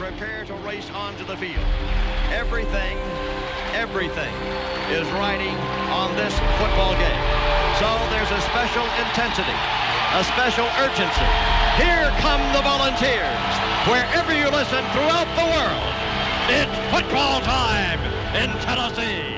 prepare to race onto the field. Everything is riding on this football game. So there's a special intensity, a special urgency. Here come the Volunteers. Wherever you listen throughout the world, it's football time in Tennessee.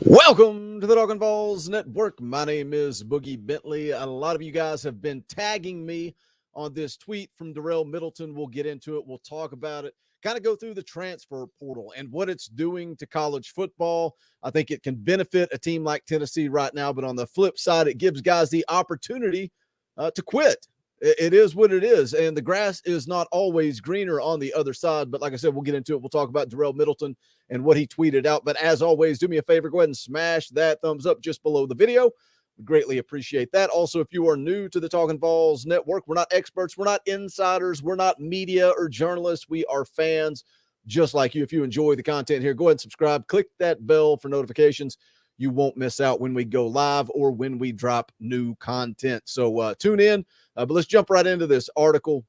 Welcome to the Talkin VAWLS Network. My name is Boogie Bentley. A lot of you guys have been tagging me on this tweet from Darel Middleton. We'll get into it. We'll talk about it. Kind of go through the transfer portal and what it's doing to college football. I think it can benefit a team like Tennessee right now, but on the flip side, it gives guys the opportunity to quit. It is what it is, and the grass is not always greener on the other side. But like I said, we'll get into it. We'll talk about Darel Middleton and what he tweeted out. But as always, do me a favor, go ahead and smash that thumbs up just below the video. We greatly appreciate that. Also, if you are new to the Talkin VAWLS Network, we're not experts, we're not insiders, we're not media or journalists. We are fans just like you. If you enjoy the content here, go ahead and subscribe. Click that bell for notifications. You won't miss out when we go live or when we drop new content. So tune in. But let's jump right into this article.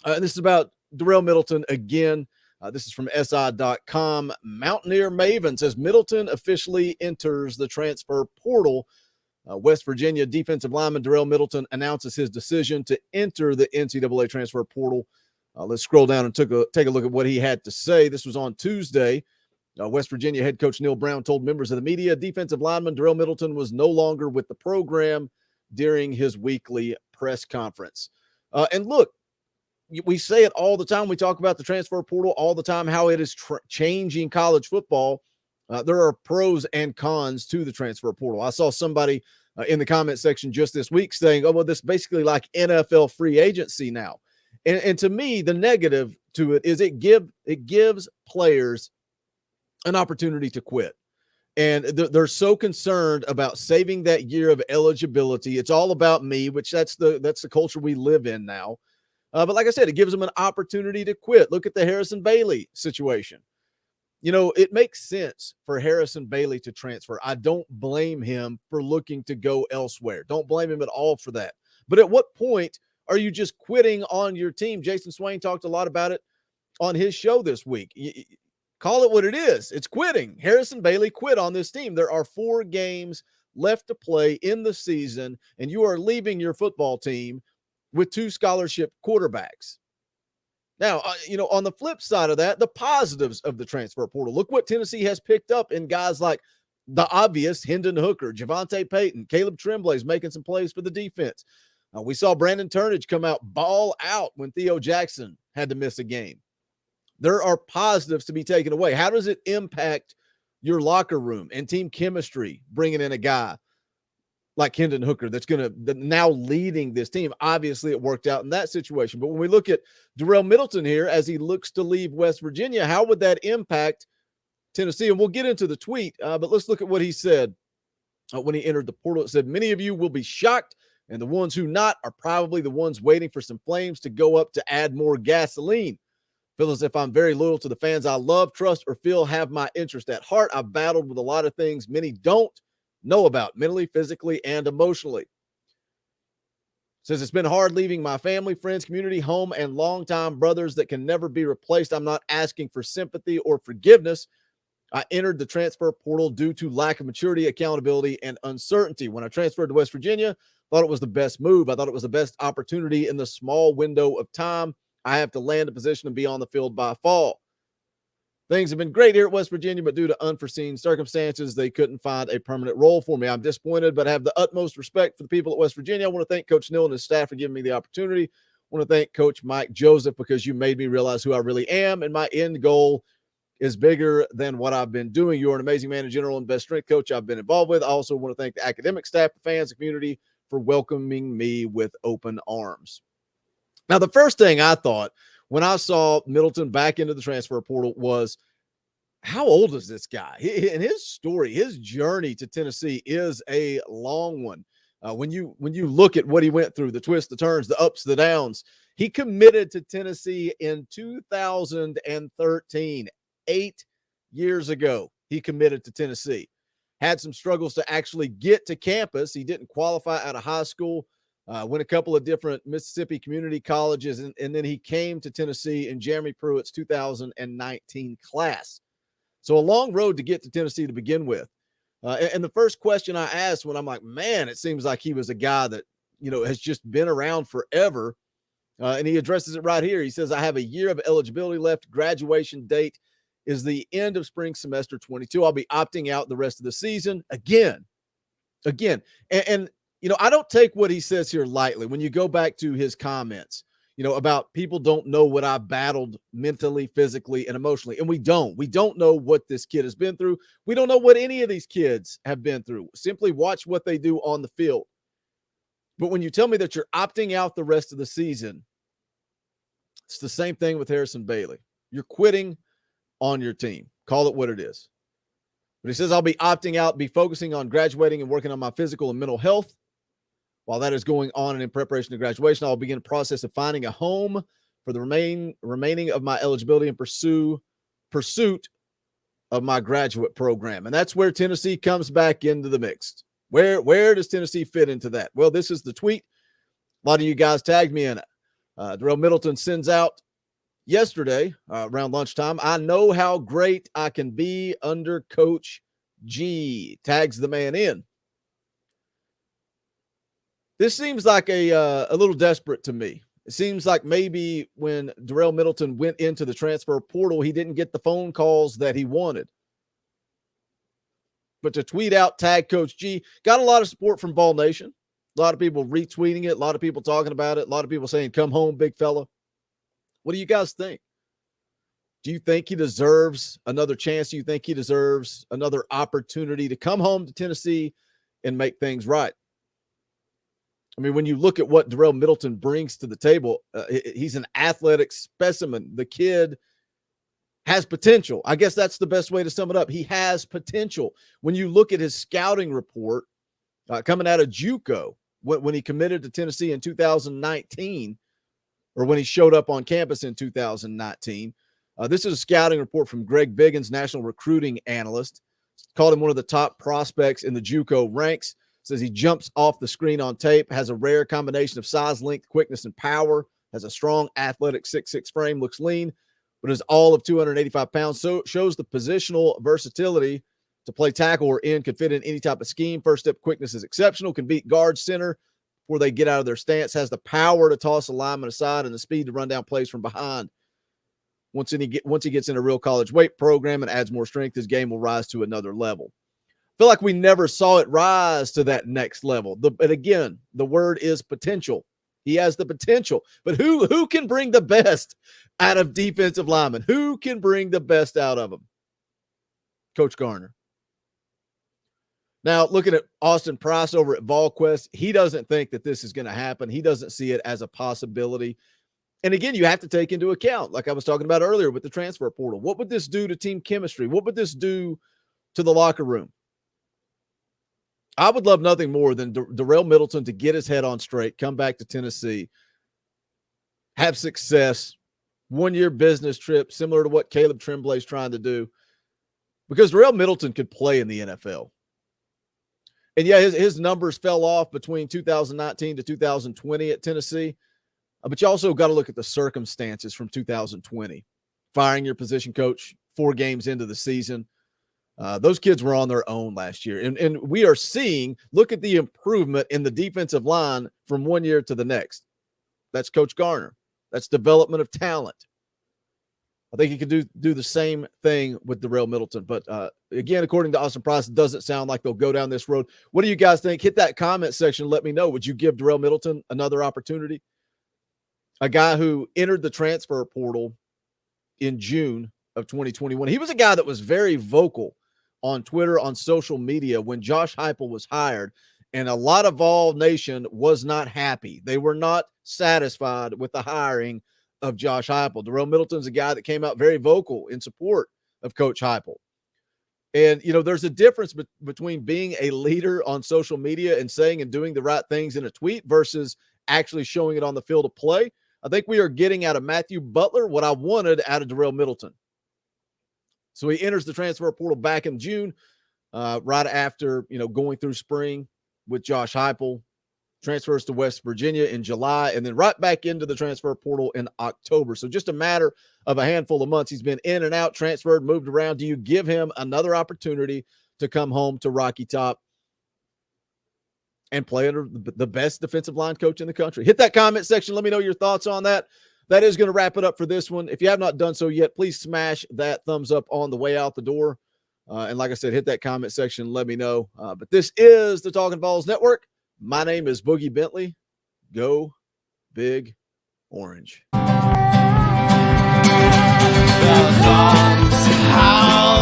And this is about Darel Middleton again. This is from SI.com. Mountaineer Maven says Middleton officially enters the transfer portal. West Virginia defensive lineman Darel Middleton announces his decision to enter the NCAA transfer portal. Let's scroll down and take a look at what he had to say. This was on Tuesday. West Virginia head coach Neil Brown told members of the media defensive lineman Darel Middleton was no longer with the program during his weekly press conference. And look, we say it all the time. We talk about the transfer portal all the time, how it is changing college football. There are pros and cons to the transfer portal. I saw somebody in the comment section just this week saying, oh, well, this is basically like NFL free agency now. And to me, the negative to it is it gives players an opportunity to quit. And they're so concerned about saving that year of eligibility. It's all about me, which that's the culture we live in now. But like I said, it gives them an opportunity to quit. Look at the Harrison Bailey situation. You know, it makes sense for Harrison Bailey to transfer. I don't blame him for looking to go elsewhere. Don't blame him at all for that. But at what point are you just quitting on your team? Jason Swain talked a lot about it on his show this week. Call it what it is. It's quitting. Harrison Bailey quit on this team. There are 4 games left to play in the season, and you are leaving your football team with 2 scholarship quarterbacks. Now, on the flip side of that, the positives of the transfer portal. Look what Tennessee has picked up in guys like the obvious Hendon Hooker, Javonte Payton, Caleb Tremblay's making some plays for the defense. We saw Brandon Turnage come out, ball out when Theo Jackson had to miss a game. There are positives to be taken away. How does it impact your locker room and team chemistry, bringing in a guy like Hendon Hooker that's now leading this team? Obviously, it worked out in that situation. But when we look at Darel Middleton here as he looks to leave West Virginia, how would that impact Tennessee? And we'll get into the tweet, but let's look at what he said when he entered the portal. It said, many of you will be shocked, and the ones who not are probably the ones waiting for some flames to go up to add more gasoline. Feel as if I'm very loyal to the fans I love, trust, or feel have my interest at heart. I've battled with a lot of things many don't know about mentally, physically, and emotionally. Says it's been hard leaving my family, friends, community, home, and longtime brothers that can never be replaced. I'm not asking for sympathy or forgiveness. I entered the transfer portal due to lack of maturity, accountability, and uncertainty. When I transferred to West Virginia, thought it was the best move. I thought it was the best opportunity in the small window of time I have to land a position and be on the field by fall. Things have been great here at West Virginia, but due to unforeseen circumstances, they couldn't find a permanent role for me. I'm disappointed, but I have the utmost respect for the people at West Virginia. I want to thank Coach Neal and his staff for giving me the opportunity. I want to thank Coach Mike Joseph because you made me realize who I really am, and my end goal is bigger than what I've been doing. You're an amazing man in general and best strength coach I've been involved with. I also want to thank the academic staff, the fans, the community for welcoming me with open arms. Now, the first thing I thought when I saw Middleton back into the transfer portal was, how old is this guy? And his story, his journey to Tennessee is a long one. When you look at what he went through, the twists, the turns, the ups, the downs, he committed to Tennessee in 2013, 8 years ago. He committed to Tennessee. Had some struggles to actually get to campus. He didn't qualify out of high school. went a couple of different Mississippi community colleges, and then he came to Tennessee in Jeremy Pruitt's 2019 class. So a long road to get to Tennessee to begin with. And the first question I asked when I'm like, man, it seems like he was a guy that, has just been around forever. And he addresses it right here. He says, I have a year of eligibility left. Graduation date is the end of spring semester 22. I'll be opting out the rest of the season again. And I don't take what he says here lightly. When you go back to his comments, about people don't know what I battled mentally, physically, and emotionally. And we don't know what this kid has been through. We don't know what any of these kids have been through. Simply watch what they do on the field. But when you tell me that you're opting out the rest of the season, it's the same thing with Harrison Bailey. You're quitting on your team. Call it what it is. But he says, I'll be opting out, be focusing on graduating and working on my physical and mental health. While that is going on and in preparation to graduation, I'll begin the process of finding a home for the remaining of my eligibility and pursuit of my graduate program. And that's where Tennessee comes back into the mix. Where does Tennessee fit into that? Well, this is the tweet. A lot of you guys tagged me in it. Darel Middleton sends out yesterday around lunchtime, I know how great I can be under Coach G. Tags the man in. This seems like a little desperate to me. It seems like maybe when Darel Middleton went into the transfer portal, he didn't get the phone calls that he wanted. But to tweet out, tag Coach G, got a lot of support from Ball Nation. A lot of people retweeting it. A lot of people talking about it. A lot of people saying, come home, big fella. What do you guys think? Do you think he deserves another chance? Do you think he deserves another opportunity to come home to Tennessee and make things right? I mean, when you look at what Darel Middleton brings to the table, he's an athletic specimen. The kid has potential. I guess that's the best way to sum it up. He has potential. When you look at his scouting report coming out of JUCO, when he committed to Tennessee in 2019, or when he showed up on campus in 2019, this is a scouting report from Greg Biggins, national recruiting analyst. Called him one of the top prospects in the JUCO ranks. Says he jumps off the screen on tape, has a rare combination of size, length, quickness, and power, has a strong athletic 6'6" frame, looks lean, but is all of 285 pounds. So shows the positional versatility to play tackle or end, can fit in any type of scheme. First step quickness is exceptional, can beat guard center before they get out of their stance, has the power to toss a lineman aside and the speed to run down plays from behind. Once he gets in a real college weight program and adds more strength, his game will rise to another level. Feel like we never saw it rise to that next level. But again, the word is potential. He has the potential. But who can bring the best out of defensive linemen? Who can bring the best out of them? Coach Garner. Now, looking at Austin Price over at VAWLS, he doesn't think that this is going to happen. He doesn't see it as a possibility. And again, you have to take into account, like I was talking about earlier with the transfer portal, what would this do to team chemistry? What would this do to the locker room? I would love nothing more than Darel Middleton to get his head on straight, come back to Tennessee, have success, one-year business trip, similar to what Caleb Tremblay is trying to do, because Darel Middleton could play in the NFL. And yeah, his numbers fell off between 2019 to 2020 at Tennessee, but you also got to look at the circumstances from 2020. Firing your position coach 4 games into the season. Those kids were on their own last year. And we are seeing, look at the improvement in the defensive line from one year to the next. That's Coach Garner. That's development of talent. I think he could do the same thing with Darel Middleton. But again, according to Austin Price, it doesn't sound like they'll go down this road. What do you guys think? Hit that comment section and let me know. Would you give Darel Middleton another opportunity? A guy who entered the transfer portal in June of 2021. He was a guy that was very vocal on Twitter, on social media when Josh Heupel was hired, and a lot of Vol Nation was not happy. They were not satisfied with the hiring of Josh Heupel. Darel Middleton's a guy that came out very vocal in support of Coach Heupel. And, there's a difference between being a leader on social media and saying and doing the right things in a tweet versus actually showing it on the field of play. I think we are getting out of Matthew Butler what I wanted out of Darel Middleton. So he enters the transfer portal back in June, right after, going through spring with Josh Heupel. transfers to West Virginia in July, and then right back into the transfer portal in October. So just a matter of a handful of months. He's been in and out, transferred, moved around. Do you give him another opportunity to come home to Rocky Top and play under the best defensive line coach in the country? Hit that comment section. Let me know your thoughts on that. That is going to wrap it up for this one. If you have not done so yet, please smash that thumbs up on the way out the door. And like I said, hit that comment section. Let me know. But this is the Talkin' VAWLS Network. My name is Boogie Bentley. Go Big Orange. The VAWLS House.